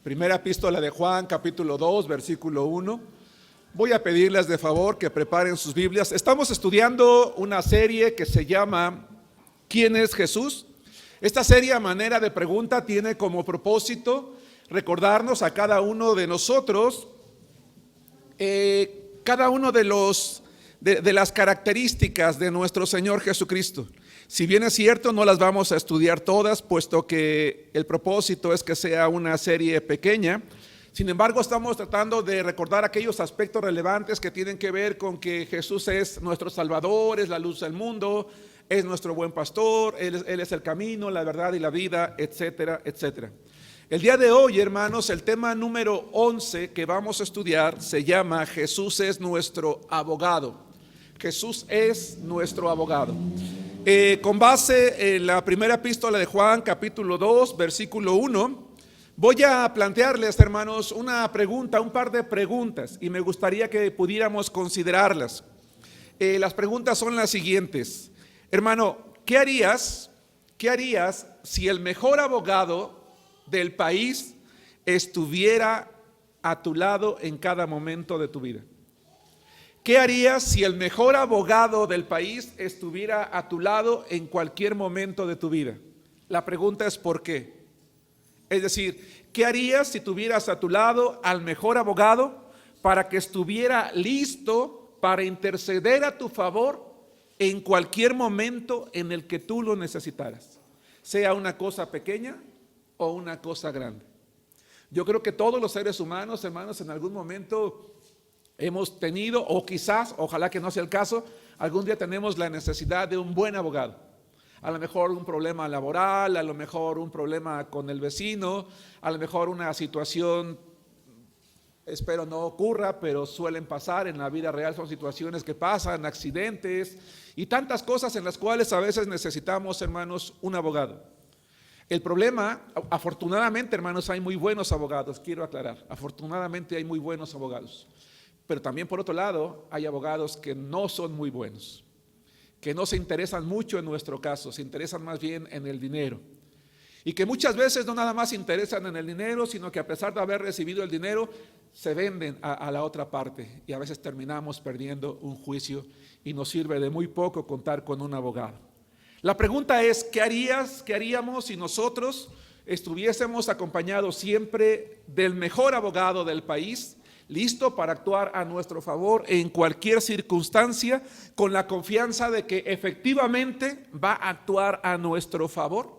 Primera epístola de Juan, capítulo 2, versículo 1. Voy a pedirles de favor que preparen sus Biblias. Estamos estudiando una serie que se llama ¿Quién es Jesús? Esta serie a manera de pregunta tiene como propósito recordarnos a cada uno de nosotros cada uno de las características de nuestro Señor Jesucristo. Si bien es cierto, no las vamos a estudiar todas, puesto que el propósito es que sea una serie pequeña. Sin embargo, estamos tratando de recordar aquellos aspectos relevantes que tienen que ver con que Jesús es nuestro Salvador, es la luz del mundo, es nuestro buen pastor, Él es el camino, la verdad y la vida, etcétera, etcétera. El día de hoy, hermanos, el tema número 11 que vamos a estudiar se llama Jesús es nuestro abogado. Jesús es nuestro abogado. Con base en la primera epístola de Juan, capítulo 2, versículo 1, voy a plantearles, hermanos, una pregunta, un par de preguntas, y me gustaría que pudiéramos considerarlas. Las preguntas son las siguientes. Hermano, ¿qué harías si el mejor abogado del país estuviera a tu lado en cada momento de tu vida? ¿Qué harías si el mejor abogado del país estuviera a tu lado en cualquier momento de tu vida? La pregunta es ¿por qué? Es decir, ¿qué harías si tuvieras a tu lado al mejor abogado para que estuviera listo para interceder a tu favor en cualquier momento en el que tú lo necesitaras? Sea una cosa pequeña o una cosa grande. Yo creo que todos los seres humanos, hermanos, en algún momento hemos tenido, o quizás, ojalá que no sea el caso, algún día tenemos la necesidad de un buen abogado. A lo mejor un problema laboral, a lo mejor un problema con el vecino, a lo mejor una situación, espero no ocurra, pero suelen pasar en la vida real, son situaciones que pasan, accidentes y tantas cosas en las cuales a veces necesitamos, hermanos, un abogado. El problema, afortunadamente, hermanos, hay muy buenos abogados, quiero aclarar, afortunadamente hay muy buenos abogados. Pero también por otro lado hay abogados que no son muy buenos, que no se interesan mucho en nuestro caso, se interesan más bien en el dinero. Y que muchas veces no nada más se interesan en el dinero, sino que a pesar de haber recibido el dinero, se venden a la otra parte. Y a veces terminamos perdiendo un juicio y nos sirve de muy poco contar con un abogado. La pregunta es, ¿qué haríamos si nosotros estuviésemos acompañados siempre del mejor abogado del país, listo para actuar a nuestro favor en cualquier circunstancia, con la confianza de que efectivamente va a actuar a nuestro favor?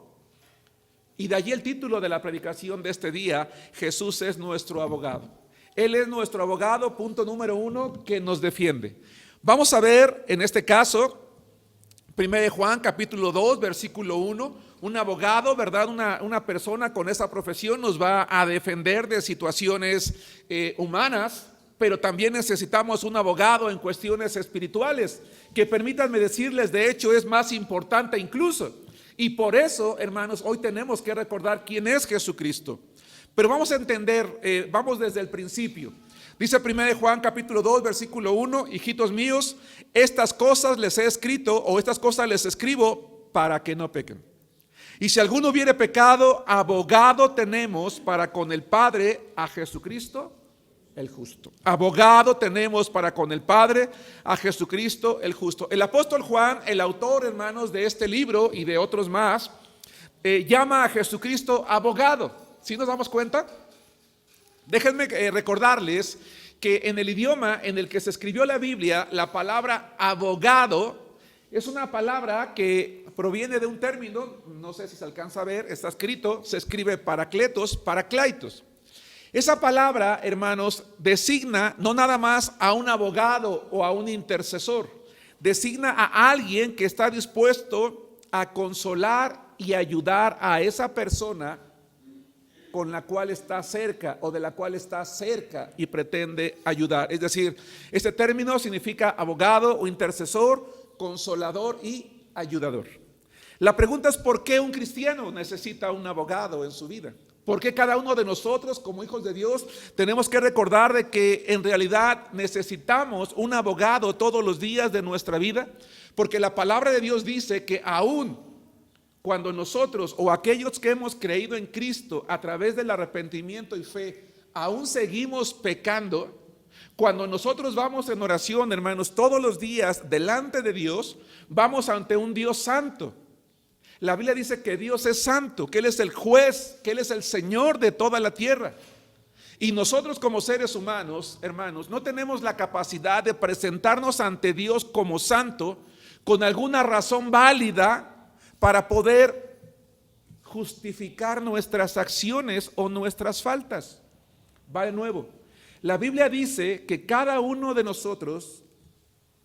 Y de allí el título de la predicación de este día: Jesús es nuestro abogado. Él es nuestro abogado, punto número 1, que nos defiende. Vamos a ver en este caso, 1 Juan capítulo 2, versículo 1, un abogado, ¿verdad? Una persona con esa profesión nos va a defender de situaciones humanas, pero también necesitamos un abogado en cuestiones espirituales, que permítanme decirles, de hecho es más importante incluso. Y por eso, hermanos, hoy tenemos que recordar quién es Jesucristo. Pero vamos a entender, vamos desde el principio. Dice 1 Juan capítulo 2, versículo 1, hijitos míos, estas cosas les he escrito, o estas cosas les escribo para que no pequen. Y si alguno hubiere pecado, abogado tenemos para con el Padre a Jesucristo el justo. Abogado tenemos para con el Padre a Jesucristo el justo. El apóstol Juan, el autor, hermanos, de este libro y de otros más, llama a Jesucristo abogado. ¿Sí nos damos cuenta? Déjenme recordarles que en el idioma en el que se escribió la Biblia, la palabra abogado es una palabra que proviene de un término, no sé si se alcanza a ver, está escrito, se escribe parakletos, paraklaitos. Esa palabra, hermanos, designa no nada más a un abogado o a un intercesor, designa a alguien que está dispuesto a consolar y ayudar a esa persona con la cual está cerca o de la cual está cerca y pretende ayudar. Es decir, este término significa abogado o intercesor, consolador y ayudador. La pregunta es: ¿por qué un cristiano necesita un abogado en su vida? ¿Por qué cada uno de nosotros como hijos de Dios tenemos que recordar de que en realidad necesitamos un abogado todos los días de nuestra vida? Porque la palabra de Dios dice que aún cuando nosotros o aquellos que hemos creído en Cristo a través del arrepentimiento y fe, aún seguimos pecando, cuando nosotros vamos en oración, hermanos, todos los días delante de Dios, vamos ante un Dios santo. La Biblia dice que Dios es santo, que Él es el juez, que Él es el Señor de toda la tierra. Y nosotros como seres humanos, hermanos, no tenemos la capacidad de presentarnos ante Dios como santo con alguna razón válida para poder justificar nuestras acciones o nuestras faltas. Va de nuevo. La Biblia dice que cada uno de nosotros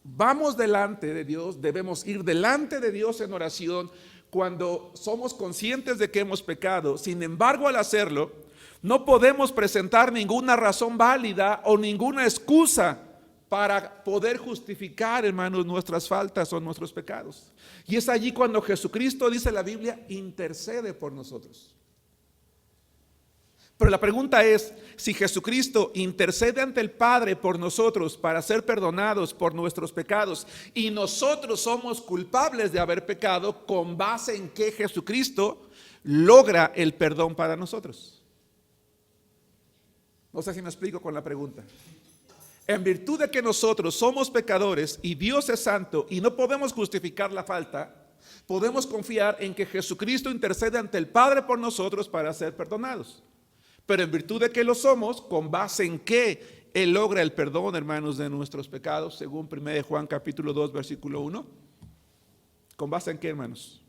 vamos delante de Dios, debemos ir delante de Dios en oración cuando somos conscientes de que hemos pecado. Sin embargo, al hacerlo, no podemos presentar ninguna razón válida o ninguna excusa para poder justificar, hermanos, nuestras faltas o nuestros pecados. Y es allí cuando Jesucristo, dice la Biblia, intercede por nosotros. Pero la pregunta es, si Jesucristo intercede ante el Padre por nosotros para ser perdonados por nuestros pecados y nosotros somos culpables de haber pecado, ¿con base en qué Jesucristo logra el perdón para nosotros? No sé si me explico con la pregunta. En virtud de que nosotros somos pecadores y Dios es santo y no podemos justificar la falta, podemos confiar en que Jesucristo intercede ante el Padre por nosotros para ser perdonados. Pero en virtud de que lo somos, ¿con base en qué Él logra el perdón, hermanos, de nuestros pecados? Según 1 Juan capítulo 2, versículo 1. ¿Con base en qué, hermanos?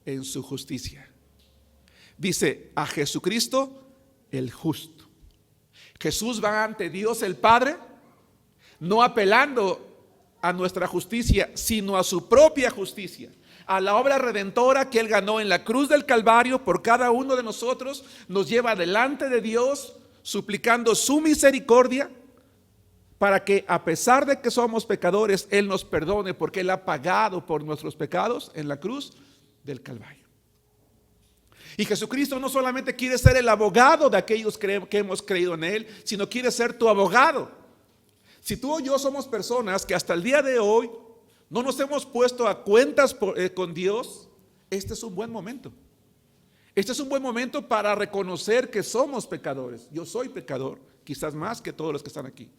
En su justicia. Dice, a Jesucristo el justo. Jesús va ante Dios el Padre, no apelando a nuestra justicia, sino a su propia justicia, a la obra redentora que Él ganó en la cruz del Calvario por cada uno de nosotros. Nos lleva delante de Dios suplicando su misericordia para que, a pesar de que somos pecadores, Él nos perdone, porque Él ha pagado por nuestros pecados en la cruz del Calvario. Y Jesucristo no solamente quiere ser el abogado de aquellos que hemos creído en Él, sino quiere ser tu abogado. Si tú o yo somos personas que hasta el día de hoy no nos hemos puesto a cuentas con Dios, este es un buen momento. Este es un buen momento para reconocer que somos pecadores. Yo soy pecador, quizás más que todos los que están aquí.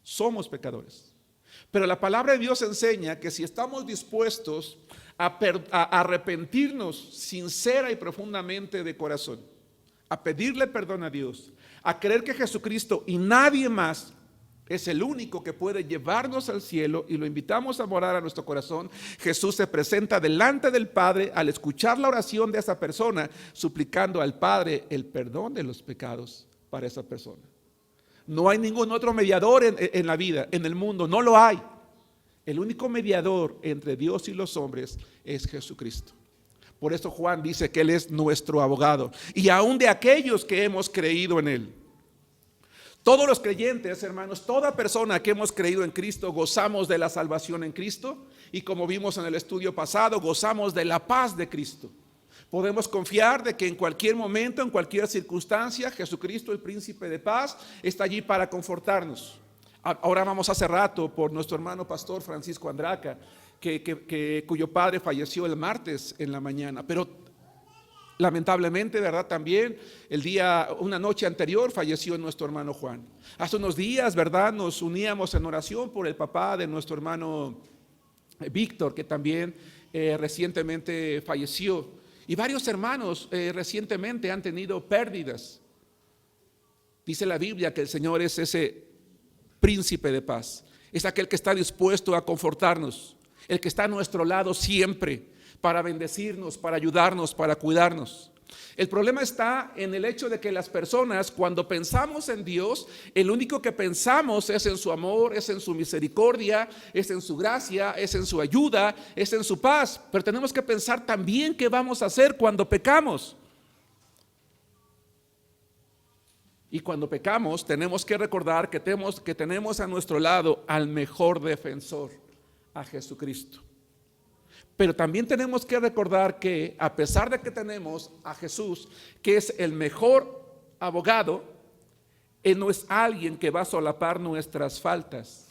Somos pecadores. Pero la palabra de Dios enseña que si estamos dispuestos a arrepentirnos sincera y profundamente de corazón, a pedirle perdón a Dios, a creer que Jesucristo y nadie más es el único que puede llevarnos al cielo, y lo invitamos a morar a nuestro corazón, Jesús se presenta delante del Padre al escuchar la oración de esa persona, suplicando al Padre el perdón de los pecados para esa persona. No hay ningún otro mediador en la vida, en el mundo, no lo hay. El único mediador entre Dios y los hombres es Jesucristo. Por eso Juan dice que Él es nuestro abogado, y aún de aquellos que hemos creído en Él. Todos los creyentes, hermanos, toda persona que hemos creído en Cristo, gozamos de la salvación en Cristo, y como vimos en el estudio pasado, gozamos de la paz de Cristo. Podemos confiar de que en cualquier momento, en cualquier circunstancia, Jesucristo, el príncipe de paz, está allí para confortarnos. Ahora vamos hace rato por nuestro hermano pastor Francisco Andraca, cuyo padre falleció el martes en la mañana, pero lamentablemente, ¿verdad? También una noche anterior falleció nuestro hermano Juan. Hace unos días, ¿verdad? Nos uníamos en oración por el papá de nuestro hermano Víctor, que también recientemente falleció. Y varios hermanos recientemente han tenido pérdidas. Dice la Biblia que el Señor es ese príncipe de paz. Es aquel que está dispuesto a confortarnos, el que está a nuestro lado siempre, para bendecirnos, para ayudarnos, para cuidarnos. El problema está en el hecho de que las personas, cuando pensamos en Dios, el único que pensamos es en su amor, es en su misericordia, es en su gracia, es en su ayuda, es en su paz. Pero tenemos que pensar también qué vamos a hacer cuando pecamos. Y cuando pecamos tenemos que recordar que tenemos a nuestro lado al mejor defensor, a Jesucristo. Pero también tenemos que recordar que, a pesar de que tenemos a Jesús, que es el mejor abogado, Él no es alguien que va a solapar nuestras faltas.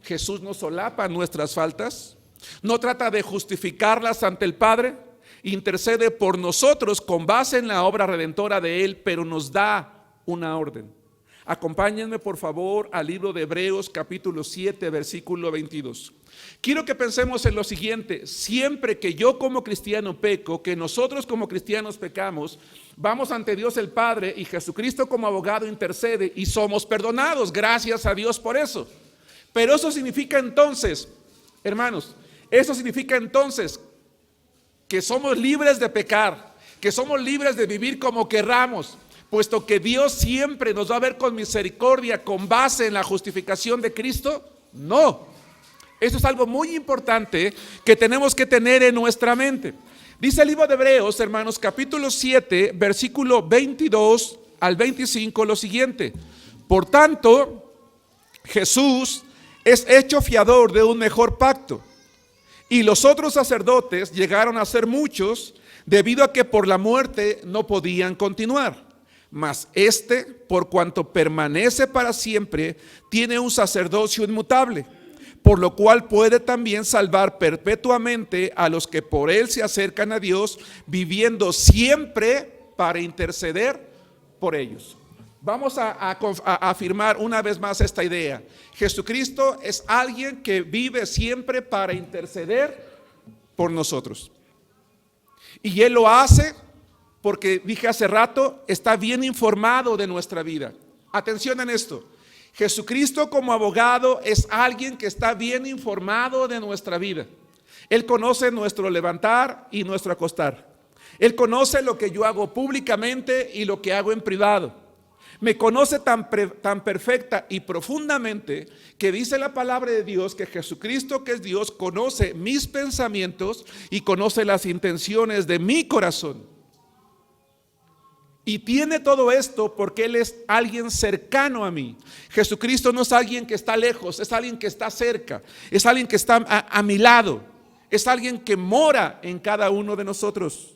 Jesús no solapa nuestras faltas, no trata de justificarlas ante el Padre, intercede por nosotros con base en la obra redentora de Él, pero nos da una orden. Acompáñenme por favor al libro de Hebreos capítulo 7 versículo 22. Quiero que pensemos en lo siguiente: siempre que yo como cristiano peco, que nosotros como cristianos pecamos, vamos ante Dios el Padre y Jesucristo como abogado intercede y somos perdonados. Gracias a Dios por eso. Pero eso significa entonces, hermanos, eso significa entonces que somos libres de pecar, que somos libres de vivir como querramos, puesto que Dios siempre nos va a ver con misericordia con base en la justificación de Cristo. No, eso es algo muy importante que tenemos que tener en nuestra mente. Dice el libro de Hebreos, hermanos, capítulo 7, versículo 22 al 25 lo siguiente: por tanto, Jesús es hecho fiador de un mejor pacto, y los otros sacerdotes llegaron a ser muchos, debido a que por la muerte no podían continuar. Mas este, por cuanto permanece para siempre, tiene un sacerdocio inmutable, por lo cual puede también salvar perpetuamente a los que por él se acercan a Dios, viviendo siempre para interceder por ellos. Vamos a afirmar una vez más esta idea. Jesucristo es alguien que vive siempre para interceder por nosotros. Y Él lo hace porque, dije hace rato, está bien informado de nuestra vida. Atención en esto: Jesucristo como abogado es alguien que está bien informado de nuestra vida. Él conoce nuestro levantar y nuestro acostar. Él conoce lo que yo hago públicamente y lo que hago en privado. Me conoce tan perfecta y profundamente que dice la palabra de Dios que Jesucristo, que es Dios, conoce mis pensamientos y conoce las intenciones de mi corazón. Y tiene todo esto porque Él es alguien cercano a mí. Jesucristo no es alguien que está lejos, es alguien que está cerca, es alguien que está a mi lado, es alguien que mora en cada uno de nosotros.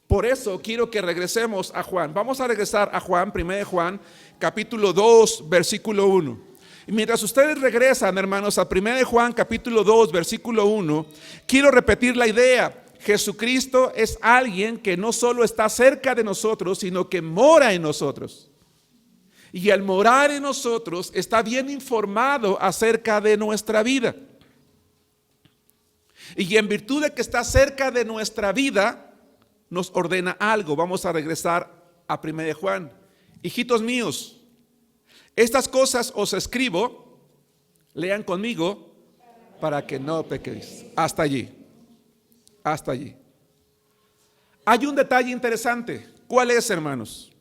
Por eso quiero que regresemos a Juan. Vamos a regresar a Juan, 1 Juan, capítulo 2, versículo 1. Y mientras ustedes regresan, hermanos, a 1 Juan, capítulo 2, versículo 1, quiero repetir la idea. Jesucristo es alguien que no solo está cerca de nosotros, sino que mora en nosotros. Y al morar en nosotros, está bien informado acerca de nuestra vida. Y en virtud de que está cerca de nuestra vida, nos ordena algo. Vamos a regresar a 1 Juan. Hijitos míos, estas cosas os escribo, lean conmigo, para que no pequéis. Hasta allí. Hasta allí. Hay un detalle interesante. ¿Cuál es, hermanos?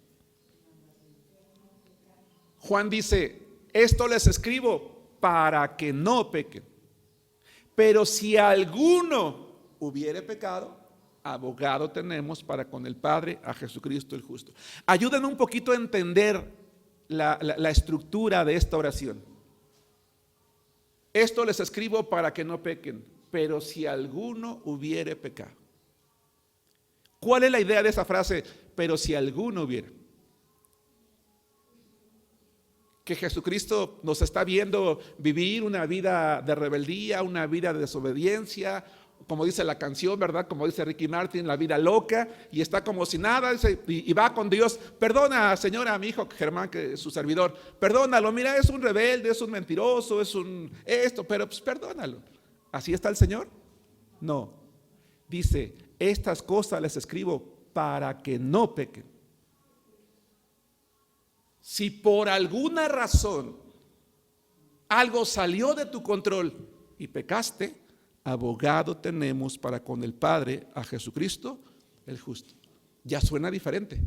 Juan dice: esto les escribo para que no pequen. Pero si alguno hubiere pecado, abogado tenemos para con el Padre, a Jesucristo el justo. Ayúdenme un poquito a entender la estructura de esta oración. Esto les escribo para que no pequen, pero si alguno hubiere pecado. ¿Cuál es la idea de esa frase? Pero si alguno hubiere. Que Jesucristo nos está viendo vivir una vida de rebeldía, una vida de desobediencia, como dice la canción, ¿verdad? Como dice Ricky Martin, la vida loca, y está como si nada, y va con Dios. Perdona, señora, a mi hijo Germán, que es su servidor, perdónalo, mira, es un rebelde, es un mentiroso, es un esto, pero pues perdónalo. ¿Así está el Señor? No. Dice: estas cosas les escribo para que no pequen. Si por alguna razón algo salió de tu control y pecaste, abogado tenemos para con el Padre, a Jesucristo el justo. Ya suena diferente.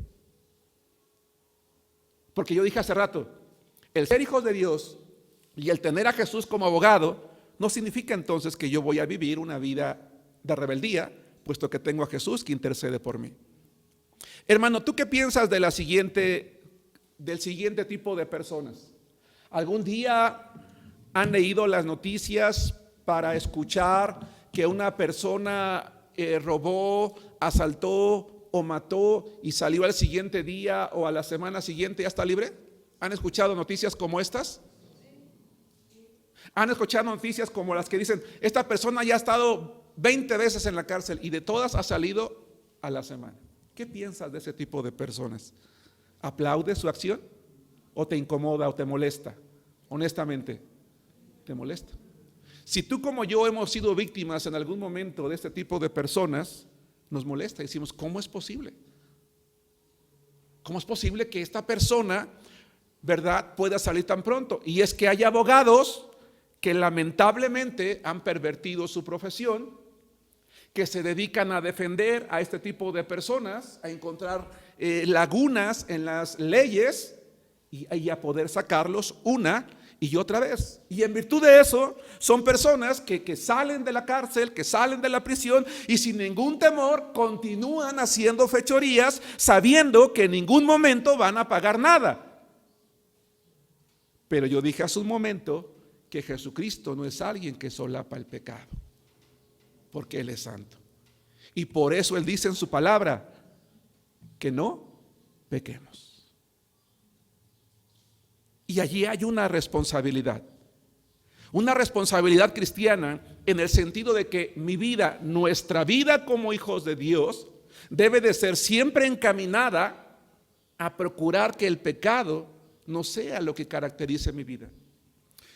Porque yo dije hace rato, el ser hijos de Dios y el tener a Jesús como abogado no significa entonces que yo voy a vivir una vida de rebeldía, puesto que tengo a Jesús que intercede por mí. Hermano, ¿tú qué piensas del siguiente tipo de personas? ¿Algún día han leído las noticias para escuchar que una persona robó, asaltó o mató y salió al siguiente día o a la semana siguiente ya está libre? ¿Han escuchado noticias como estas? Han escuchado noticias como las que dicen, esta persona ya ha estado 20 veces en la cárcel y de todas ha salido a la semana. ¿Qué piensas de ese tipo de personas? ¿Aplaudes su acción? ¿O te incomoda o te molesta? Honestamente, ¿te molesta? Si tú como yo hemos sido víctimas en algún momento de este tipo de personas, nos molesta. Decimos, ¿cómo es posible? ¿Cómo es posible que esta persona, verdad, pueda salir tan pronto? Y es que hay abogados que lamentablemente han pervertido su profesión, que se dedican a defender a este tipo de personas, a encontrar lagunas en las leyes y a poder sacarlos una y otra vez. Y en virtud de eso, son personas que salen de la cárcel, que salen de la prisión y sin ningún temor continúan haciendo fechorías, sabiendo que en ningún momento van a pagar nada. Pero yo dije hace un momento que Jesucristo no es alguien que solapa el pecado, porque Él es santo. Y por eso Él dice en su palabra que no pequemos. Y allí hay una responsabilidad cristiana, en el sentido de que mi vida, nuestra vida como hijos de Dios, debe de ser siempre encaminada a procurar que el pecado no sea lo que caracterice mi vida.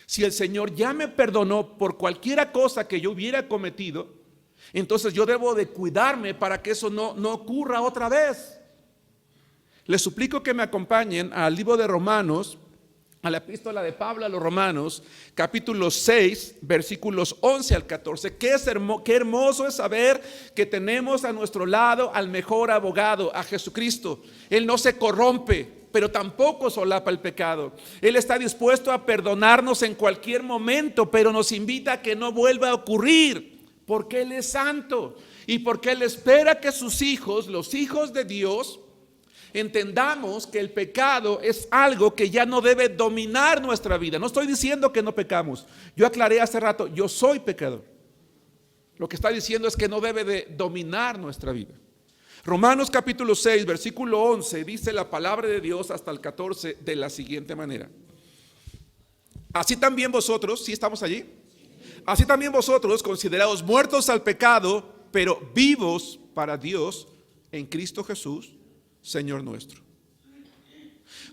Si el Señor ya me perdonó por cualquier cosa que yo hubiera cometido, entonces yo debo de cuidarme para que eso no ocurra otra vez. Les suplico que me acompañen al libro de Romanos, a la epístola de Pablo a los Romanos, capítulo 6, versículos 11 al 14. Qué hermoso es saber que tenemos a nuestro lado al mejor abogado, a Jesucristo. Él no se corrompe, pero tampoco solapa el pecado. Él está dispuesto a perdonarnos en cualquier momento, pero nos invita a que no vuelva a ocurrir, porque Él es santo y porque Él espera que sus hijos, los hijos de Dios, entendamos que el pecado es algo que ya no debe dominar nuestra vida. No estoy diciendo que no pecamos. Yo aclaré hace rato, yo soy pecador. Lo que está diciendo es que no debe de dominar nuestra vida. Romanos capítulo 6, versículo 11, dice la palabra de Dios hasta el 14 de la siguiente manera. Así también vosotros, ¿sí estamos allí? Así también vosotros, considerados muertos al pecado, pero vivos para Dios en Cristo Jesús, Señor nuestro.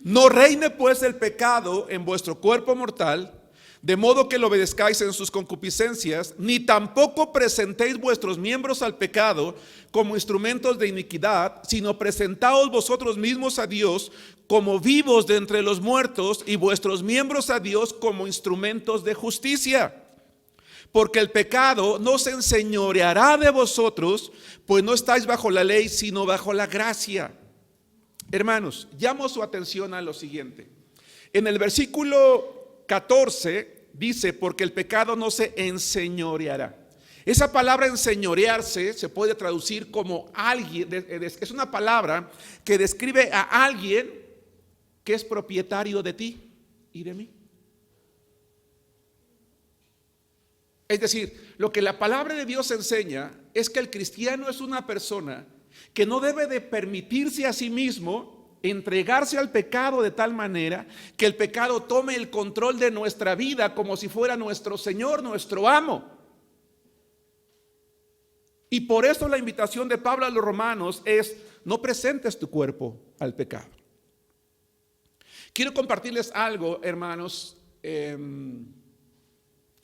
No reine pues el pecado en vuestro cuerpo mortal, de modo que lo obedezcáis en sus concupiscencias, ni tampoco presentéis vuestros miembros al pecado como instrumentos de iniquidad, sino presentaos vosotros mismos a Dios como vivos de entre los muertos, y vuestros miembros a Dios como instrumentos de justicia. Porque el pecado no se enseñoreará de vosotros, pues no estáis bajo la ley, sino bajo la gracia. Hermanos, llamo su atención a lo siguiente. En el versículo 14 dice, porque el pecado no se enseñoreará. Esa palabra enseñorearse se puede traducir como alguien, es una palabra que describe a alguien que es propietario de ti y de mí. Es decir, lo que la palabra de Dios enseña es que el cristiano es una persona que no debe de permitirse a sí mismo entregarse al pecado de tal manera que el pecado tome el control de nuestra vida como si fuera nuestro Señor, nuestro amo. Y por eso la invitación de Pablo a los romanos es: no presentes tu cuerpo al pecado. Quiero compartirles algo, hermanos,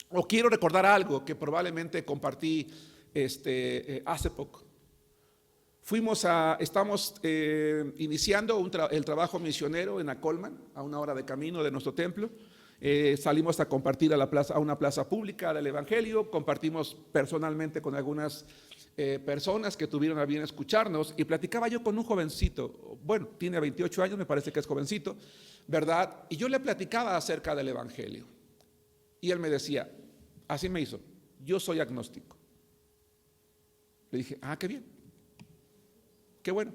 o quiero recordar algo que probablemente compartí hace poco. Estamos iniciando el trabajo misionero en Acolman, a una hora de camino de nuestro templo. Salimos a compartir a una plaza pública del Evangelio. Compartimos personalmente con algunas personas que tuvieron a bien escucharnos, y platicaba yo con un jovencito, bueno, tiene 28 años, me parece que es jovencito, ¿verdad? Y yo le platicaba acerca del Evangelio. Y él me decía, así me hizo, yo soy agnóstico. Le dije, qué bien, qué bueno.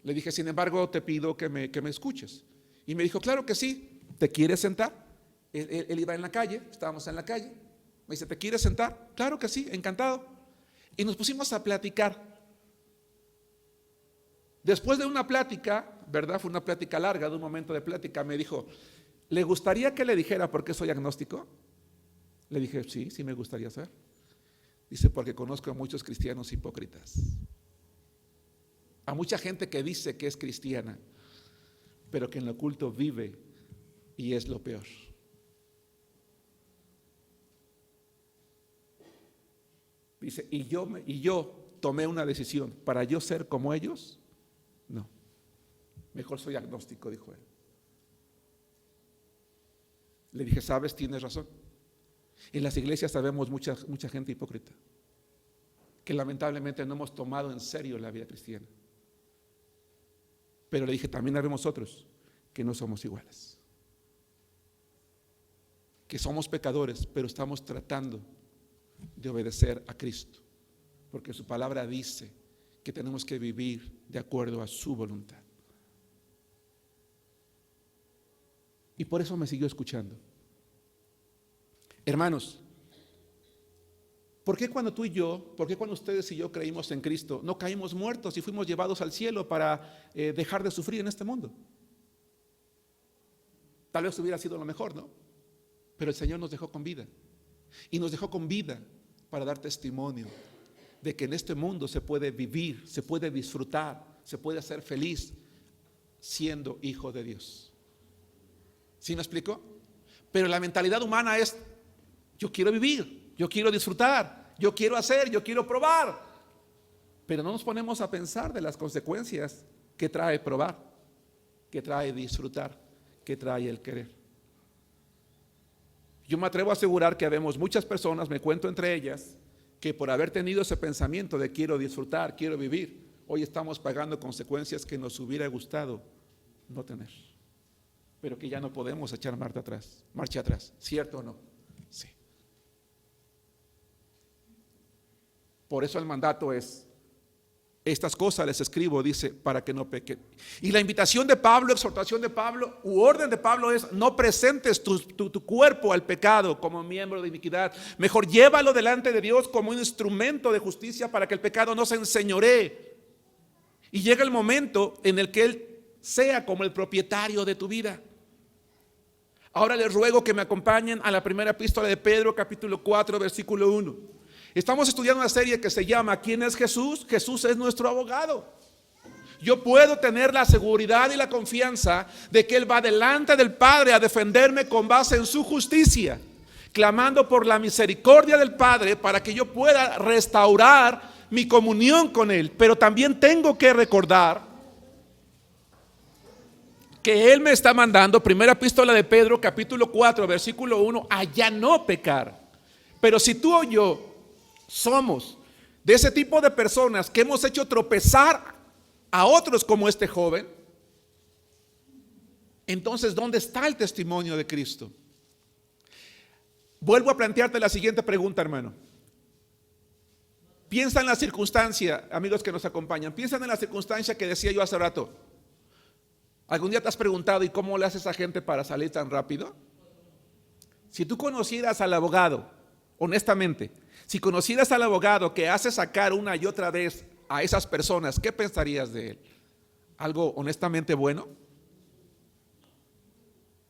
Le dije, sin embargo, te pido que me escuches. Y me dijo, claro que sí, ¿te quieres sentar? Él iba en la calle, estábamos en la calle. Me dice, ¿te quieres sentar? Claro que sí, encantado. Y nos pusimos a platicar. Después de una plática, ¿verdad? Fue una plática larga, de un momento de plática, me dijo, ¿le gustaría que le dijera por qué soy agnóstico? Le dije, sí, sí me gustaría saber. Dice, porque conozco a muchos cristianos hipócritas. A mucha gente que dice que es cristiana, pero que en lo oculto vive y es lo peor. Dice, y yo tomé una decisión, para yo ser como ellos, no. Mejor soy agnóstico, dijo él. Le dije, sabes, tienes razón. En las iglesias sabemos mucha gente hipócrita, que lamentablemente no hemos tomado en serio la vida cristiana. Pero le dije, también habemos otros que no somos iguales, que somos pecadores, pero estamos tratando de obedecer a Cristo, porque su palabra dice que tenemos que vivir de acuerdo a su voluntad. Y por eso me siguió escuchando. Hermanos, ¿por qué cuando tú y yo, por qué cuando ustedes y yo creímos en Cristo, no caímos muertos y fuimos llevados al cielo para dejar de sufrir en este mundo? Tal vez hubiera sido lo mejor, ¿no? Pero el Señor nos dejó con vida. Y nos dejó con vida para dar testimonio de que en este mundo se puede vivir, se puede disfrutar, se puede ser feliz siendo hijo de Dios. ¿Sí me explico? Pero la mentalidad humana es: yo quiero vivir, yo quiero disfrutar, yo quiero hacer, yo quiero probar. Pero no nos ponemos a pensar de las consecuencias que trae probar, que trae disfrutar, que trae el querer. Yo me atrevo a asegurar que habemos muchas personas, me cuento entre ellas, que por haber tenido ese pensamiento de quiero disfrutar, quiero vivir, hoy estamos pagando consecuencias que nos hubiera gustado no tener, pero que ya no podemos echar marcha atrás, ¿cierto o no? Sí. Por eso el mandato es: estas cosas les escribo, dice, para que no pequen. Y la invitación de Pablo, exhortación de Pablo, u orden de Pablo es: no presentes tu cuerpo al pecado como miembro de iniquidad. Mejor llévalo delante de Dios como un instrumento de justicia para que el pecado no se enseñoree. Y llega el momento en el que Él sea como el propietario de tu vida. Ahora les ruego que me acompañen a la primera epístola de Pedro, capítulo 4, versículo 1. Estamos estudiando una serie que se llama ¿Quién es Jesús? Jesús es nuestro abogado. Yo puedo tener la seguridad y la confianza de que Él va delante del Padre a defenderme con base en su justicia, clamando por la misericordia del Padre para que yo pueda restaurar mi comunión con Él. Pero también tengo que recordar que Él me está mandando, primera epístola de Pedro, capítulo 4, versículo 1, a ya no pecar. Pero si tú o yo somos de ese tipo de personas que hemos hecho tropezar a otros como este joven, entonces ¿dónde está el testimonio de Cristo? Vuelvo a plantearte la siguiente pregunta, hermano. Piensa en la circunstancia, amigos que nos acompañan, piensan en la circunstancia que decía yo hace rato. ¿Algún día te has preguntado y cómo le hace esa gente para salir tan rápido? Si tú conocieras al abogado, honestamente, si conocieras al abogado que hace sacar una y otra vez a esas personas, ¿qué pensarías de él? ¿Algo honestamente bueno?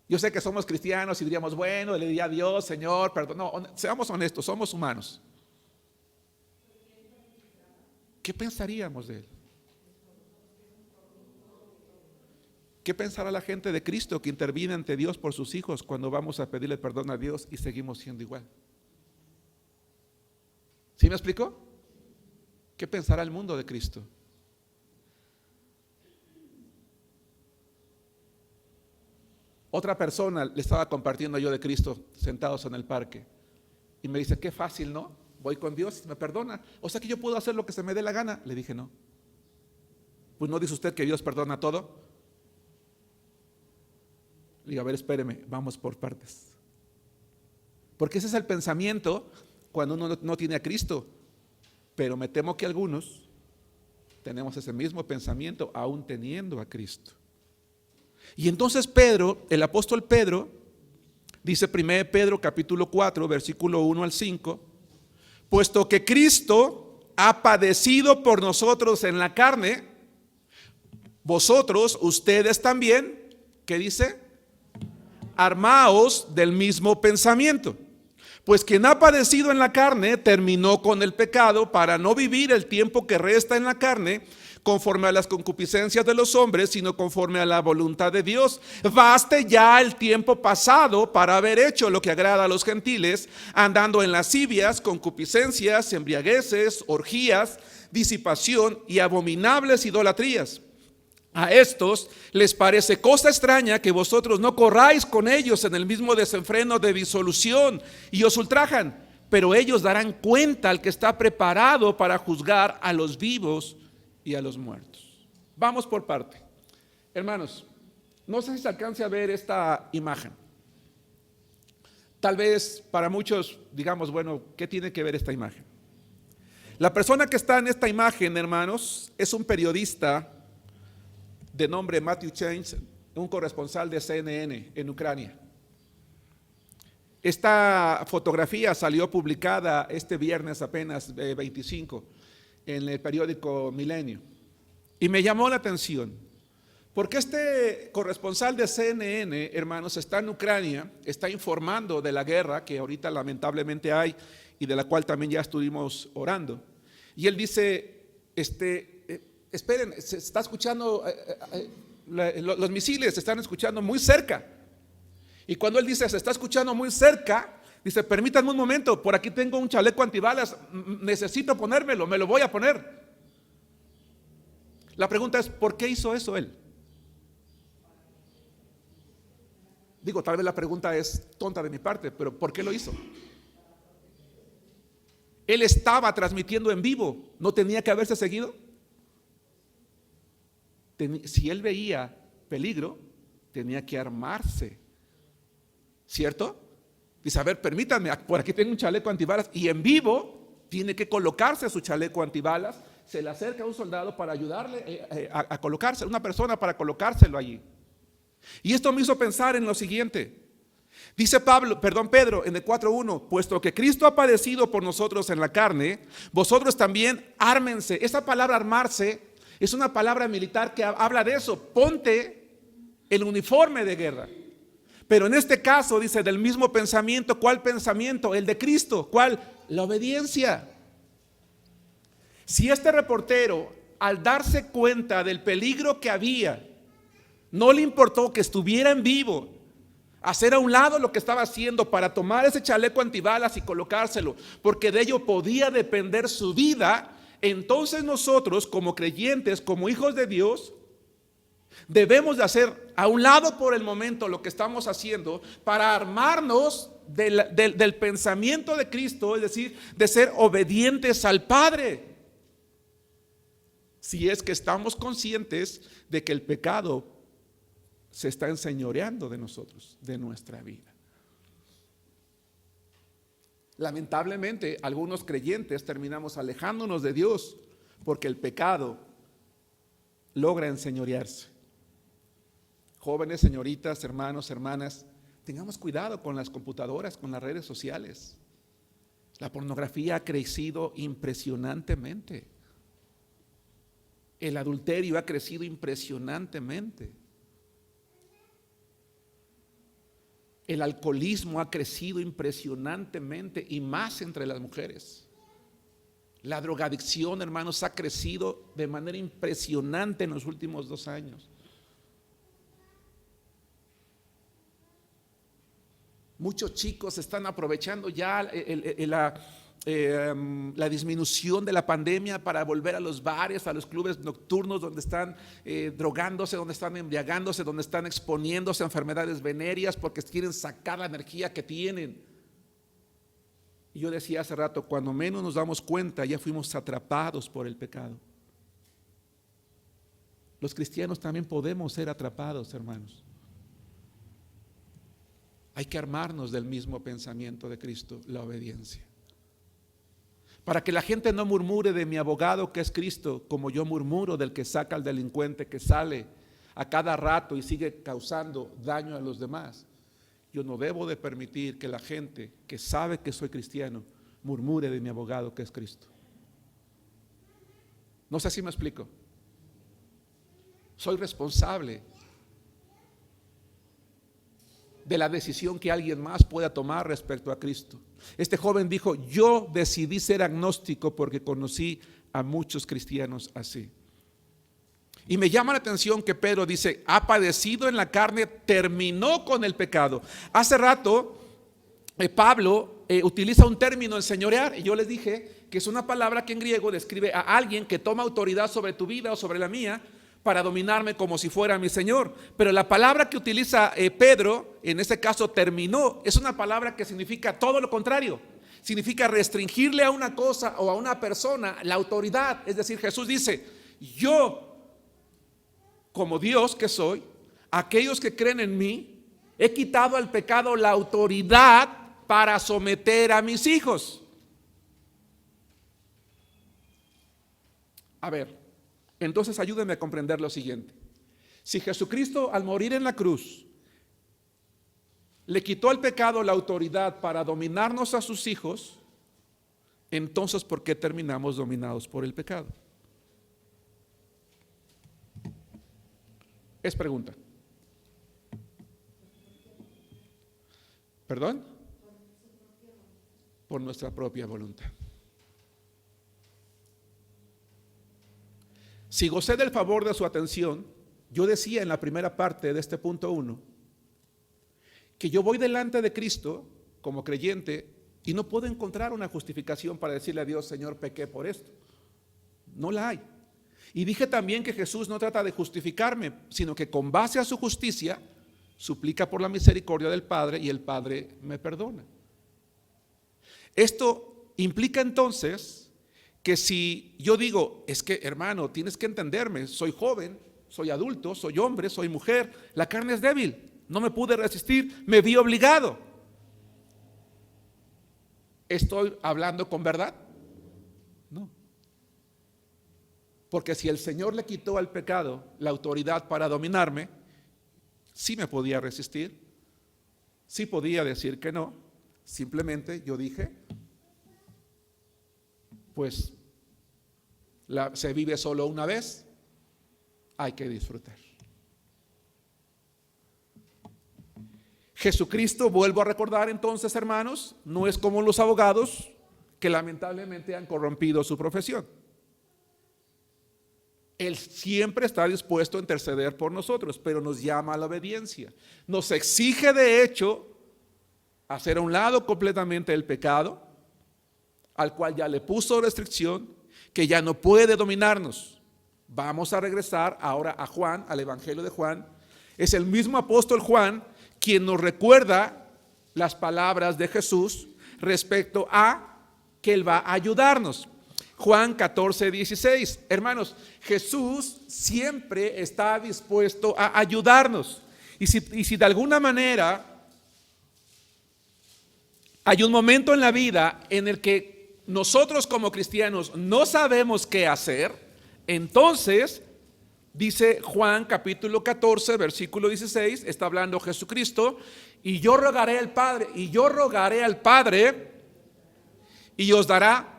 Yo sé que somos cristianos y diríamos, bueno, le diría a Dios, Señor, perdón. No, seamos honestos, somos humanos. ¿Qué pensaríamos de él? ¿Qué pensará la gente de Cristo que interviene ante Dios por sus hijos cuando vamos a pedirle perdón a Dios y seguimos siendo igual? ¿Sí me explicó? ¿Qué pensará el mundo de Cristo? Otra persona le estaba compartiendo yo de Cristo sentados en el parque y me dice, qué fácil, ¿no? Voy con Dios y me perdona. O sea que yo puedo hacer lo que se me dé la gana. Le dije, no. Pues no dice usted que Dios perdona todo. Le digo, a ver, espéreme, vamos por partes. Porque ese es el pensamiento cuando uno no tiene a Cristo. Pero me temo que algunos tenemos ese mismo pensamiento aún teniendo a Cristo. Y entonces Pedro, el apóstol Pedro, dice 1 Pedro capítulo 4, versículo 1 al 5, puesto que Cristo ha padecido por nosotros en la carne, vosotros, ustedes también, ¿qué dice? Armaos del mismo pensamiento. Pues quien ha padecido en la carne terminó con el pecado para no vivir el tiempo que resta en la carne conforme a las concupiscencias de los hombres, sino conforme a la voluntad de Dios. Baste ya el tiempo pasado para haber hecho lo que agrada a los gentiles, andando en lascivias, concupiscencias, embriagueces, orgías, disipación y abominables idolatrías. A estos les parece cosa extraña que vosotros no corráis con ellos en el mismo desenfreno de disolución y os ultrajan, pero ellos darán cuenta al que está preparado para juzgar a los vivos y a los muertos. Vamos por parte. Hermanos, no sé si se alcance a ver esta imagen. Tal vez para muchos digamos, bueno, ¿qué tiene que ver esta imagen? La persona que está en esta imagen, hermanos, es un periodista de nombre Matthew James, un corresponsal de CNN en Ucrania. Esta fotografía salió publicada este viernes apenas 25 en el periódico Milenio y me llamó la atención porque este corresponsal de CNN, hermanos, está en Ucrania, está informando de la guerra que ahorita lamentablemente hay y de la cual también ya estuvimos orando, y él dice, esperen, se está escuchando, los misiles se están escuchando muy cerca. Y cuando él dice se está escuchando muy cerca, dice, permítanme un momento, por aquí tengo un chaleco antibalas, necesito ponérmelo, me lo voy a poner. La pregunta es, ¿por qué hizo eso él? Digo, tal vez la pregunta es tonta de mi parte, pero ¿por qué lo hizo? Él estaba transmitiendo en vivo, ¿no tenía que haberse seguido? Si él veía peligro, tenía que armarse, ¿cierto? Dice, a ver, permítanme, por aquí tengo un chaleco antibalas, y en vivo tiene que colocarse su chaleco antibalas. Se le acerca a un soldado para ayudarle a colocarse, una persona para colocárselo allí. Y esto me hizo pensar en lo siguiente. Dice Pedro en el 4:1, puesto que Cristo ha padecido por nosotros en la carne, vosotros también ármense. Esa palabra armarse es una palabra militar que habla de eso. Ponte el uniforme de guerra. Pero en este caso dice del mismo pensamiento. ¿Cuál pensamiento? El de Cristo. ¿Cuál? La obediencia. Si este reportero, al darse cuenta del peligro que había, no le importó que estuviera en vivo, hacer a un lado lo que estaba haciendo para tomar ese chaleco antibalas y colocárselo, porque de ello podía depender su vida, entonces nosotros como creyentes, como hijos de Dios, debemos de hacer a un lado por el momento lo que estamos haciendo para armarnos del pensamiento de Cristo, es decir, de ser obedientes al Padre. Si es que estamos conscientes de que el pecado se está enseñoreando de nosotros, de nuestra vida. Lamentablemente, algunos creyentes terminamos alejándonos de Dios porque el pecado logra enseñorearse. Jóvenes, señoritas, hermanos, hermanas, tengamos cuidado con las computadoras, con las redes sociales. La pornografía ha crecido impresionantemente. El adulterio ha crecido impresionantemente. El alcoholismo ha crecido impresionantemente y más entre las mujeres. La drogadicción, hermanos, ha crecido de manera impresionante en los últimos 2 años. Muchos chicos están aprovechando ya la disminución de la pandemia para volver a los bares, a los clubes nocturnos donde están drogándose, donde están embriagándose, donde están exponiéndose a enfermedades venéreas porque quieren sacar la energía que tienen. Y yo decía hace rato, cuando menos nos damos cuenta ya fuimos atrapados por el pecado. Los cristianos también podemos ser atrapados, hermanos. Hay que armarnos del mismo pensamiento de Cristo, la obediencia. Para que la gente no murmure de mi abogado que es Cristo, como yo murmuro del que saca al delincuente que sale a cada rato y sigue causando daño a los demás. Yo no debo de permitir que la gente que sabe que soy cristiano murmure de mi abogado que es Cristo. No sé si me explico. Soy responsable de la decisión que alguien más pueda tomar respecto a Cristo. Este joven dijo: yo decidí ser agnóstico porque conocí a muchos cristianos así. Y me llama la atención que Pedro dice: ha padecido en la carne, terminó con el pecado. Hace rato Pablo utiliza un término, enseñorear, y yo les dije que es una palabra que en griego describe a alguien que toma autoridad sobre tu vida o sobre la mía para dominarme como si fuera mi Señor. Pero la palabra que utiliza Pedro, en este caso terminó, es una palabra que significa todo lo contrario. Significa restringirle a una cosa o a una persona la autoridad. Es decir, Jesús dice: yo, como Dios que soy, aquellos que creen en mí, he quitado al pecado la autoridad para someter a mis hijos. A ver, entonces ayúdenme a comprender lo siguiente. Si Jesucristo, al morir en la cruz, le quitó al pecado la autoridad para dominarnos a sus hijos, entonces ¿por qué terminamos dominados por el pecado? Es pregunta. ¿Perdón? Por nuestra propia voluntad. Si gocé del favor de su atención, yo decía en la primera parte de este punto 1 que yo voy delante de Cristo como creyente y no puedo encontrar una justificación para decirle a Dios: Señor, pequé por esto. No la hay. Y dije también que Jesús no trata de justificarme, sino que con base a su justicia suplica por la misericordia del Padre y el Padre me perdona. Esto implica entonces que si yo digo: es que, hermano, tienes que entenderme, soy joven, soy adulto, soy hombre, soy mujer, la carne es débil, no me pude resistir, me vi obligado. ¿Estoy hablando con verdad? No. Porque si el Señor le quitó al pecado la autoridad para dominarme, sí me podía resistir, sí podía decir que no. Simplemente yo dije: pues se vive solo una vez, hay que disfrutar. Jesucristo, vuelvo a recordar entonces, hermanos, no es como los abogados que lamentablemente han corrompido su profesión. Él siempre está dispuesto a interceder por nosotros, pero nos llama a la obediencia. Nos exige, de hecho, hacer a un lado completamente el pecado, al cual ya le puso restricción, que ya no puede dominarnos. Vamos a regresar ahora a Juan, al Evangelio de Juan. Es el mismo apóstol Juan quien nos recuerda las palabras de Jesús respecto a que Él va a ayudarnos. Juan 14:16. Hermanos, Jesús siempre está dispuesto a ayudarnos. Y si de alguna manera hay un momento en la vida en el que nosotros como cristianos no sabemos qué hacer, entonces dice Juan capítulo 14 versículo 16, está hablando Jesucristo: y yo rogaré al Padre y os dará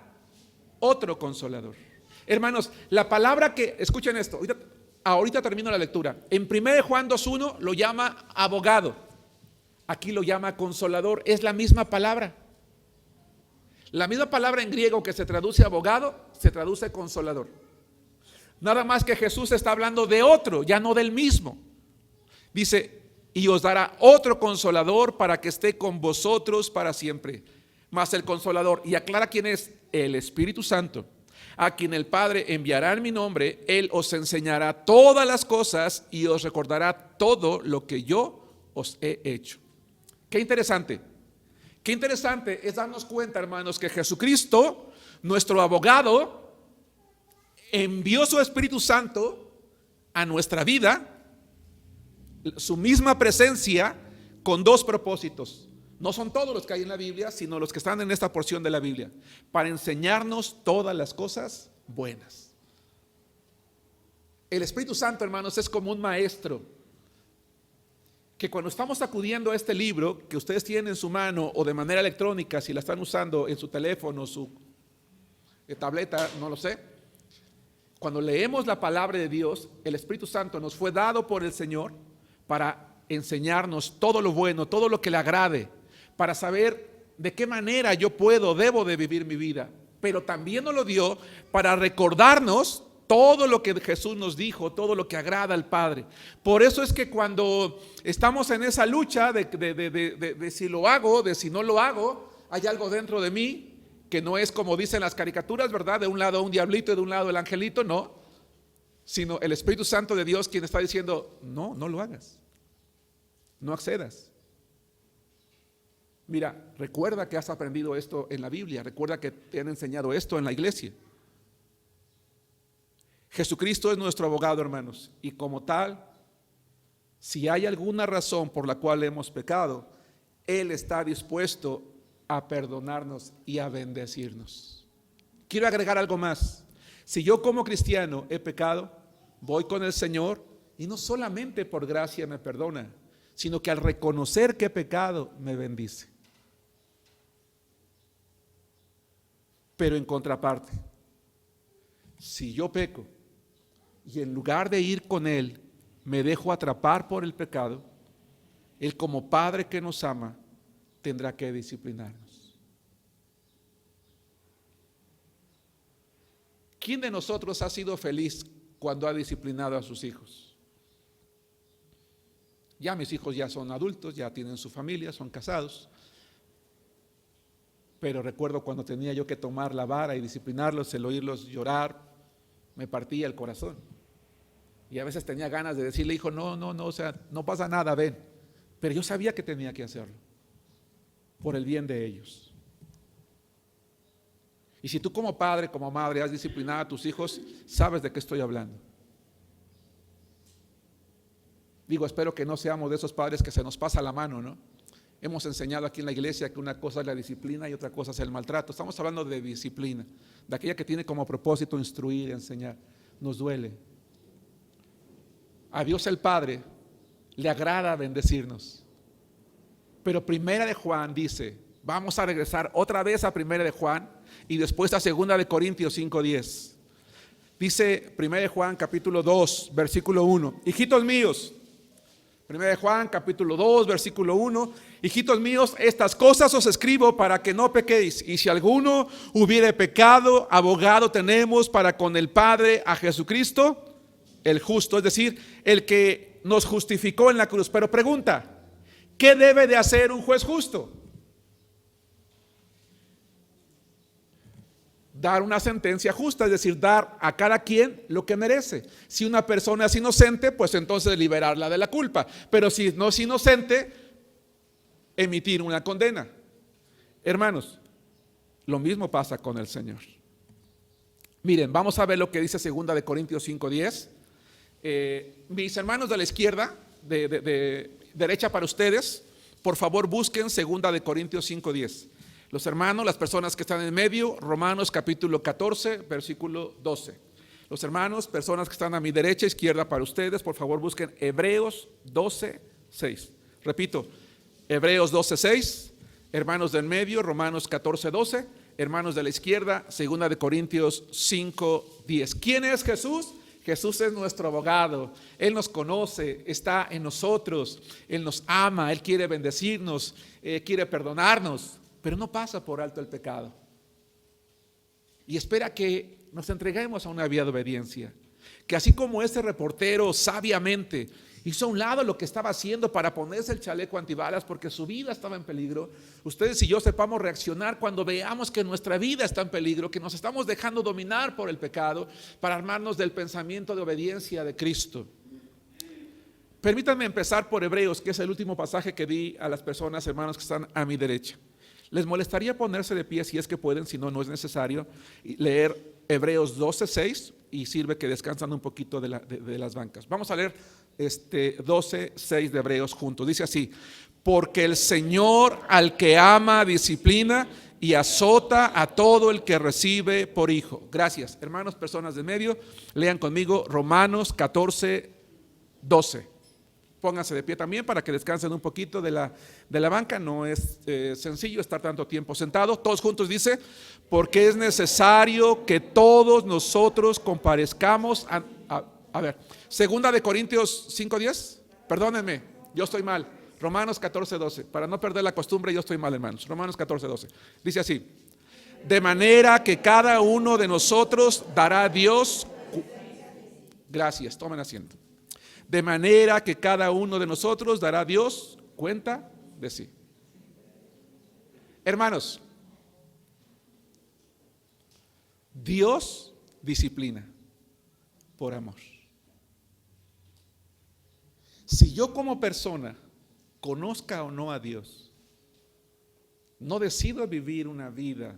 otro consolador. Hermanos, la palabra que, escuchen esto, ahorita termino la lectura. En 1 Juan 2:1 lo llama abogado, aquí lo llama consolador. Es la misma palabra. La misma palabra en griego que se traduce abogado, se traduce consolador. Nada más que Jesús está hablando de otro, ya no del mismo. Dice: y os dará otro consolador para que esté con vosotros para siempre. Mas el consolador, y aclara quién es: el Espíritu Santo, a quien el Padre enviará en mi nombre. Él os enseñará todas las cosas y os recordará todo lo que yo os he hecho. Qué interesante. Qué interesante es darnos cuenta, hermanos, que Jesucristo, nuestro abogado, envió su Espíritu Santo a nuestra vida, su misma presencia, con dos propósitos. No son todos los que hay en la Biblia, sino los que están en esta porción de la Biblia: para enseñarnos todas las cosas buenas. El Espíritu Santo, hermanos, es como un maestro que cuando estamos acudiendo a este libro que ustedes tienen en su mano, o de manera electrónica si la están usando en su teléfono, su tableta, no lo sé, cuando leemos la palabra de Dios, el Espíritu Santo nos fue dado por el Señor para enseñarnos todo lo bueno, todo lo que le agrade, para saber de qué manera yo debo de vivir mi vida. Pero también nos lo dio para recordarnos todo lo que Jesús nos dijo, todo lo que agrada al Padre. Por eso es que cuando estamos en esa lucha de si lo hago, de si no lo hago, hay algo dentro de mí que no es como dicen las caricaturas, ¿verdad? De un lado un diablito y de un lado el angelito, no. Sino el Espíritu Santo de Dios quien está diciendo, no, no lo hagas. No accedas. Mira, recuerda que has aprendido esto en la Biblia, recuerda que te han enseñado esto en la iglesia. Jesucristo es nuestro abogado, hermanos, y como tal, si hay alguna razón por la cual hemos pecado, Él está dispuesto a perdonarnos y a bendecirnos. Quiero agregar algo más. Si yo como cristiano he pecado, voy con el Señor y no solamente por gracia me perdona, sino que al reconocer que he pecado me bendice. Pero en contraparte, si yo peco y en lugar de ir con Él me dejo atrapar por el pecado, Él como Padre que nos ama tendrá que disciplinarnos. ¿Quién de nosotros ha sido feliz cuando ha disciplinado a sus hijos? Ya mis hijos ya son adultos, ya tienen su familia, son casados. Pero recuerdo cuando tenía yo que tomar la vara y disciplinarlos, el oírlos llorar, me partía el corazón. Y a veces tenía ganas de decirle, hijo, no, o sea, no pasa nada, ven. Pero yo sabía que tenía que hacerlo, por el bien de ellos. Y si tú como padre, como madre, has disciplinado a tus hijos, sabes de qué estoy hablando. Digo, espero que no seamos de esos padres que se nos pasa la mano, ¿no? Hemos enseñado aquí en la iglesia que una cosa es la disciplina y otra cosa es el maltrato. Estamos hablando de disciplina, de aquella que tiene como propósito instruir, enseñar. Nos duele. A Dios el Padre le agrada bendecirnos. Pero Primera de Juan dice, vamos a regresar otra vez a Primera de Juan y después a Segunda de Corintios 5:10. Dice Primera de Juan capítulo 2, versículo 1. Hijitos míos, Primera de Juan capítulo 2, versículo 1. Hijitos míos, estas cosas os escribo para que no pequéis. Y si alguno hubiere pecado, abogado tenemos para con el Padre a Jesucristo, el justo, es decir, el que nos justificó en la cruz. Pero pregunta, ¿qué debe de hacer un juez justo? Dar una sentencia justa, es decir, dar a cada quien lo que merece. Si una persona es inocente, pues entonces liberarla de la culpa. Pero si no es inocente, emitir una condena. Hermanos, lo mismo pasa con el Señor. Miren, vamos a ver lo que dice 2 de Corintios 5:10. Mis hermanos de la izquierda, de derecha para ustedes, por favor busquen 2 de Corintios 5:10. Los hermanos, las personas que están en medio, Romanos capítulo 14, versículo 12. Los hermanos, personas que están a mi derecha, izquierda para ustedes, por favor busquen Hebreos 12:6. Repito, Hebreos 12:6, hermanos del medio, Romanos 14:12, hermanos de la izquierda, 2 de Corintios 5:10. ¿Quién es Jesús? Jesús es nuestro abogado, Él nos conoce, está en nosotros, Él nos ama, Él quiere bendecirnos, quiere perdonarnos. Pero no pasa por alto el pecado y espera que nos entreguemos a una vía de obediencia, que así como ese reportero sabiamente hizo a un lado lo que estaba haciendo para ponerse el chaleco antibalas porque su vida estaba en peligro, ustedes y yo sepamos reaccionar cuando veamos que nuestra vida está en peligro, que nos estamos dejando dominar por el pecado, para armarnos del pensamiento de obediencia de Cristo. Permítanme empezar por Hebreos, que es el último pasaje que di a las personas, hermanos, que están a mi derecha. ¿Les molestaría ponerse de pie si es que pueden? Si no, no es necesario. Leer Hebreos 12:6 y sirve que descansan un poquito de las bancas. Vamos a leer 12:6 de Hebreos juntos. Dice así: porque el Señor al que ama disciplina y azota a todo el que recibe por hijo. Gracias. Hermanos, personas de medio, lean conmigo Romanos 14:12. Pónganse de pie también para que descansen un poquito de la banca. No es sencillo estar tanto tiempo sentado. Todos juntos dice, porque es necesario que todos nosotros comparezcamos a ver, 2 de Corintios 5:10. Perdónenme, Yo estoy mal. Romanos 14:12. Para no perder la costumbre, yo estoy mal, hermanos. Romanos 14:12. Dice así: de manera que cada uno de nosotros dará a Dios. Gracias, tomen asiento. De manera que cada uno de nosotros dará a Dios cuenta de sí. Hermanos, Dios disciplina por amor. Si yo como persona, conozca o no a Dios, no decido vivir una vida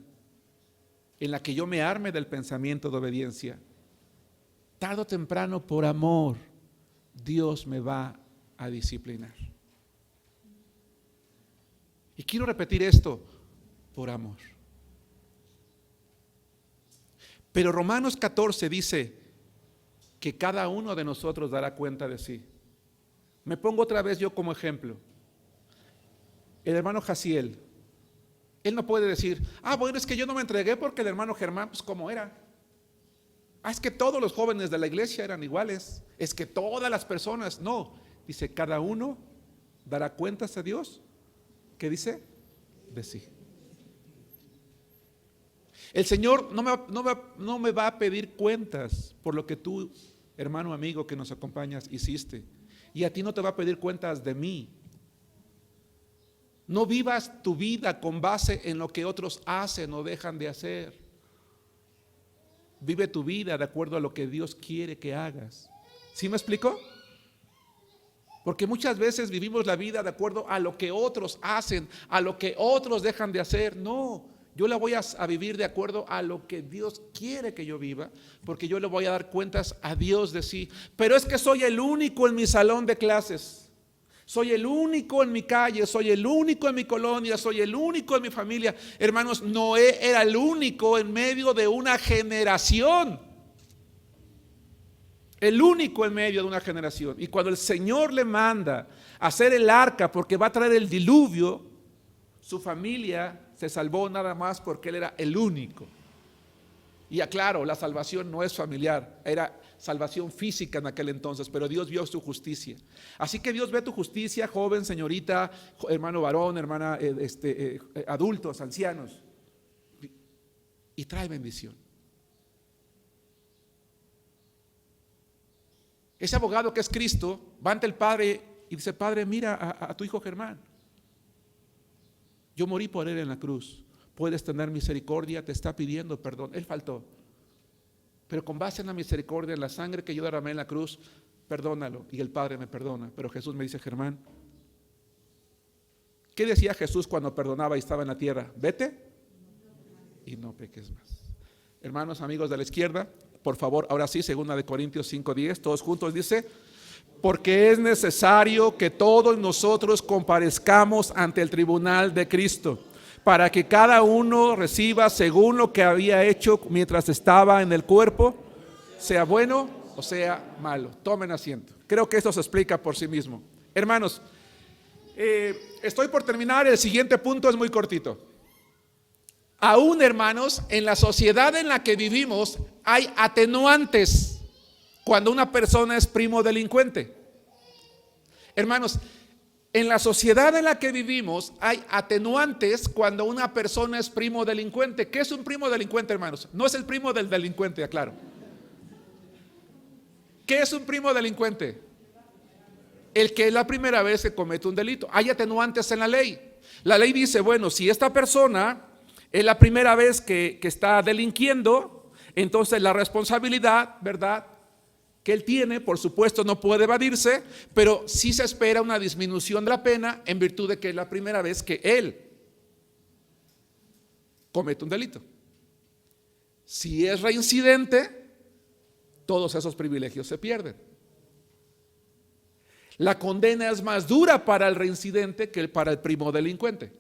en la que yo me arme del pensamiento de obediencia, tarde o temprano, por amor, Dios me va a disciplinar. Y quiero repetir esto: por amor. Pero Romanos 14 dice que cada uno de nosotros dará cuenta de sí. Me pongo otra vez yo como ejemplo. El hermano Jaciel, él no puede decir: bueno, es que yo no me entregué porque el hermano Germán, pues como era. Es que todos los jóvenes de la iglesia eran iguales. Es que todas las personas, no. Dice, cada uno dará cuentas a Dios. ¿Qué dice? De sí. El Señor no me va a pedir cuentas por lo que tú, hermano amigo que nos acompañas, hiciste. Y a ti no te va a pedir cuentas de mí. No vivas tu vida con base en lo que otros hacen o dejan de hacer. Vive tu vida de acuerdo a lo que Dios quiere que hagas. ¿Sí me explico? Porque muchas veces vivimos la vida de acuerdo a lo que otros hacen, a lo que otros dejan de hacer. No, yo la voy a vivir de acuerdo a lo que Dios quiere que yo viva, porque yo le voy a dar cuentas a Dios de sí. Pero es que soy el único en mi salón de clases, soy el único en mi calle, soy el único en mi colonia, soy el único en mi familia. Hermanos, Noé era el único en medio de una generación. El único en medio de una generación. Y cuando el Señor le manda a hacer el arca porque va a traer el diluvio, su familia se salvó nada más porque él era el único. Y aclaro, la salvación no es familiar, era salvación física en aquel entonces, pero Dios vio su justicia. Así que Dios ve tu justicia, joven, señorita, hermano varón, hermana, adultos, ancianos, y trae bendición. Ese abogado que es Cristo va ante el Padre y dice: Padre, mira a tu hijo Germán. Yo morí por él en la cruz. Puedes tener misericordia, te está pidiendo perdón. Él faltó. Pero con base en la misericordia, en la sangre que yo derramé en la cruz, perdónalo. Y el Padre me perdona. Pero Jesús me dice: Germán, ¿qué decía Jesús cuando perdonaba y estaba en la tierra? Vete y no peques más. Hermanos, amigos de la izquierda, por favor, ahora sí, 2 Corintios 5:10, todos juntos dice: porque es necesario que todos nosotros comparezcamos ante el tribunal de Cristo, para que cada uno reciba según lo que había hecho mientras estaba en el cuerpo, sea bueno o sea malo. Tomen asiento. Creo que esto se explica por sí mismo. Hermanos, estoy por terminar. El siguiente punto es muy cortito. Aún, hermanos, en la sociedad en la que vivimos hay atenuantes cuando una persona es primo delincuente. Hermanos, en la sociedad en la que vivimos hay atenuantes cuando una persona es primo delincuente. ¿Qué es un primo delincuente, hermanos? No es el primo del delincuente, aclaro. ¿Qué es un primo delincuente? El que es la primera vez que comete un delito. Hay atenuantes en la ley. La ley dice, bueno, si esta persona es la primera vez que está delinquiendo, entonces la responsabilidad, ¿verdad?, que él tiene, por supuesto, no puede evadirse, pero sí se espera una disminución de la pena en virtud de que es la primera vez que él comete un delito. Si es reincidente, todos esos privilegios se pierden. La condena es más dura para el reincidente que para el primo delincuente.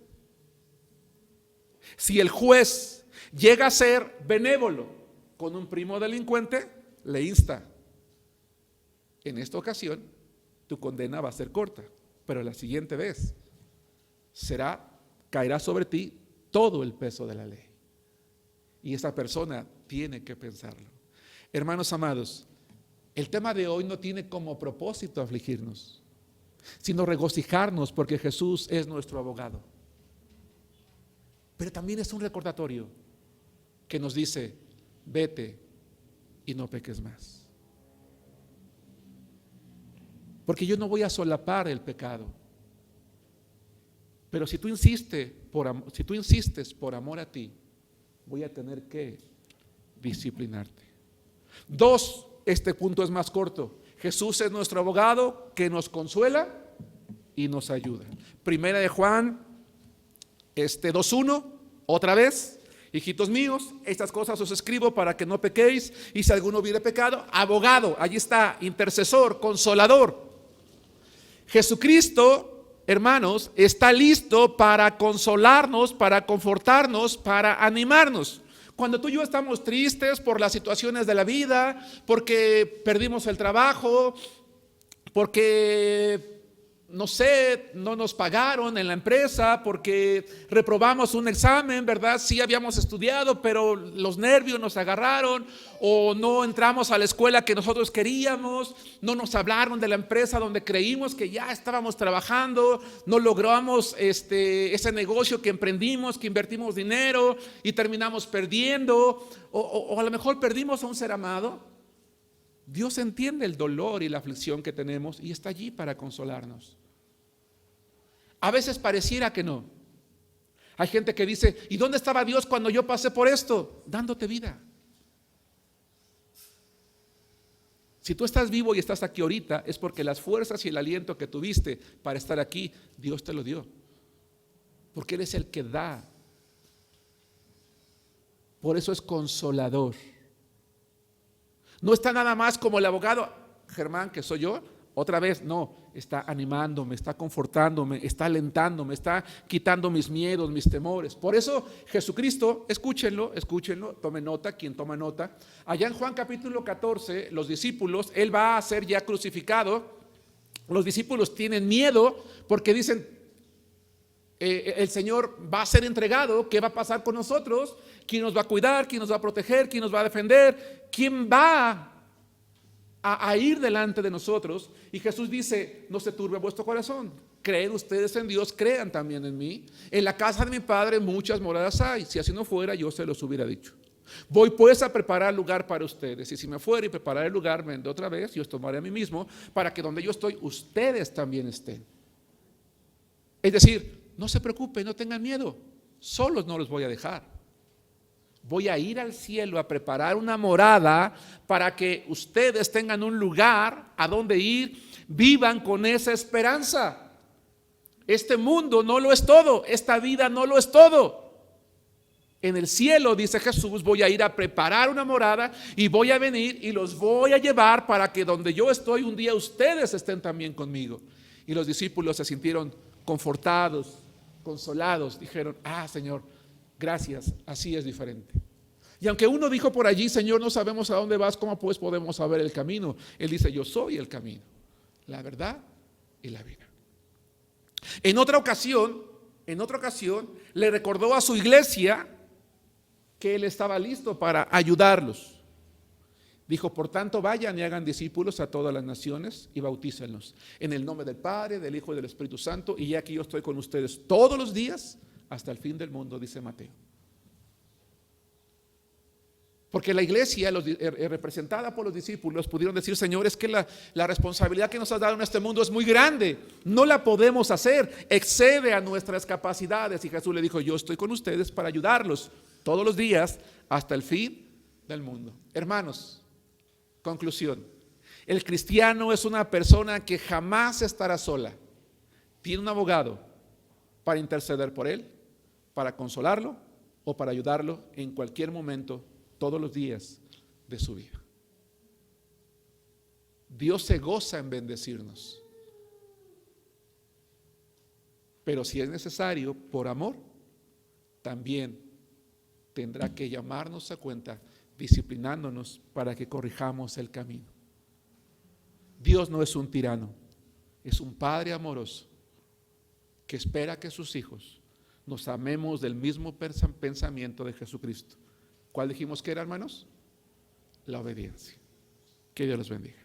Si el juez llega a ser benévolo con un primo delincuente, le insta: en esta ocasión tu condena va a ser corta, pero la siguiente vez caerá sobre ti todo el peso de la ley. Y esa persona tiene que pensarlo. Hermanos amados, el tema de hoy no tiene como propósito afligirnos, sino regocijarnos porque Jesús es nuestro abogado. Pero también es un recordatorio que nos dice: vete y no peques más. Porque yo no voy a solapar el pecado. Pero si tú insistes por amor a ti, voy a tener que disciplinarte. 2, este punto es más corto. Jesús es nuestro abogado que nos consuela y nos ayuda. Primera de Juan 2:1, otra vez: hijitos míos, estas cosas os escribo para que no pequéis, y si alguno hubiere pecado, abogado, allí está, intercesor, consolador. Jesucristo, hermanos, está listo para consolarnos, para confortarnos, para animarnos. Cuando tú y yo estamos tristes por las situaciones de la vida, porque perdimos el trabajo, porque no sé, no nos pagaron en la empresa, porque reprobamos un examen, ¿verdad? Sí habíamos estudiado, pero los nervios nos agarraron, o no entramos a la escuela que nosotros queríamos, no nos hablaron de la empresa donde creímos que ya estábamos trabajando, no logramos ese negocio que emprendimos, que invertimos dinero y terminamos perdiendo, o a lo mejor perdimos a un ser amado. Dios entiende el dolor y la aflicción que tenemos y está allí para consolarnos. A veces pareciera que no. Hay gente que dice: ¿y dónde estaba Dios cuando yo pasé por esto? Dándote vida. Si tú estás vivo y estás aquí ahorita, es porque las fuerzas y el aliento que tuviste para estar aquí, Dios te lo dio. Porque Él es el que da. Por eso es consolador. No está nada más como el abogado Germán, que soy yo, otra vez, no, está animándome, está confortándome, está alentándome, está quitando mis miedos, mis temores. Por eso Jesucristo, escúchenlo, tomen nota, quien toma nota. Allá en Juan capítulo 14, los discípulos, Él va a ser ya crucificado. Los discípulos tienen miedo porque dicen: el Señor va a ser entregado, ¿qué va a pasar con nosotros? ¿Quién nos va a cuidar? ¿Quién nos va a proteger? ¿Quién nos va a defender? ¿Quién va a ir delante de nosotros? Y Jesús dice: no se turbe vuestro corazón, creen ustedes en Dios, crean también en mí. En la casa de mi Padre muchas moradas hay, si así no fuera yo se los hubiera dicho. Voy pues a preparar lugar para ustedes, y si me fuera y preparar el lugar, vendré otra vez y os tomaré a mí mismo, para que donde yo estoy ustedes también estén. Es decir, no se preocupen, no tengan miedo, solos no los voy a dejar. Voy a ir al cielo a preparar una morada para que ustedes tengan un lugar a donde ir, vivan con esa esperanza. Este mundo no lo es todo, esta vida no lo es todo. En el cielo, dice Jesús, voy a ir a preparar una morada y voy a venir y los voy a llevar para que donde yo estoy un día ustedes estén también conmigo. Y los discípulos se sintieron confortados, consolados, dijeron: ah, Señor, gracias, así es diferente. Y aunque uno dijo por allí: Señor, no sabemos a dónde vas, ¿cómo pues podemos saber el camino? Él dice: yo soy el camino, la verdad y la vida. En otra ocasión, le recordó a su iglesia que Él estaba listo para ayudarlos. Dijo: por tanto, vayan y hagan discípulos a todas las naciones y bautícenlos en el nombre del Padre, del Hijo y del Espíritu Santo, y aquí yo estoy con ustedes todos los días hasta el fin del mundo, dice Mateo. Porque la iglesia, representada por los discípulos, pudieron decir: Señor, es que la responsabilidad que nos has dado en este mundo es muy grande, no la podemos hacer, excede a nuestras capacidades. Y Jesús le dijo: yo estoy con ustedes para ayudarlos todos los días hasta el fin del mundo. Hermanos, conclusión: el cristiano es una persona que jamás estará sola. Tiene un abogado para interceder por él, para consolarlo o para ayudarlo en cualquier momento, todos los días de su vida. Dios se goza en bendecirnos, pero si es necesario, por amor, también tendrá que llamarnos a cuenta, disciplinándonos para que corrijamos el camino. Dios no es un tirano, es un Padre amoroso que espera que sus hijos nos amemos del mismo pensamiento de Jesucristo. ¿Cuál dijimos que era, hermanos? La obediencia. Que Dios los bendiga.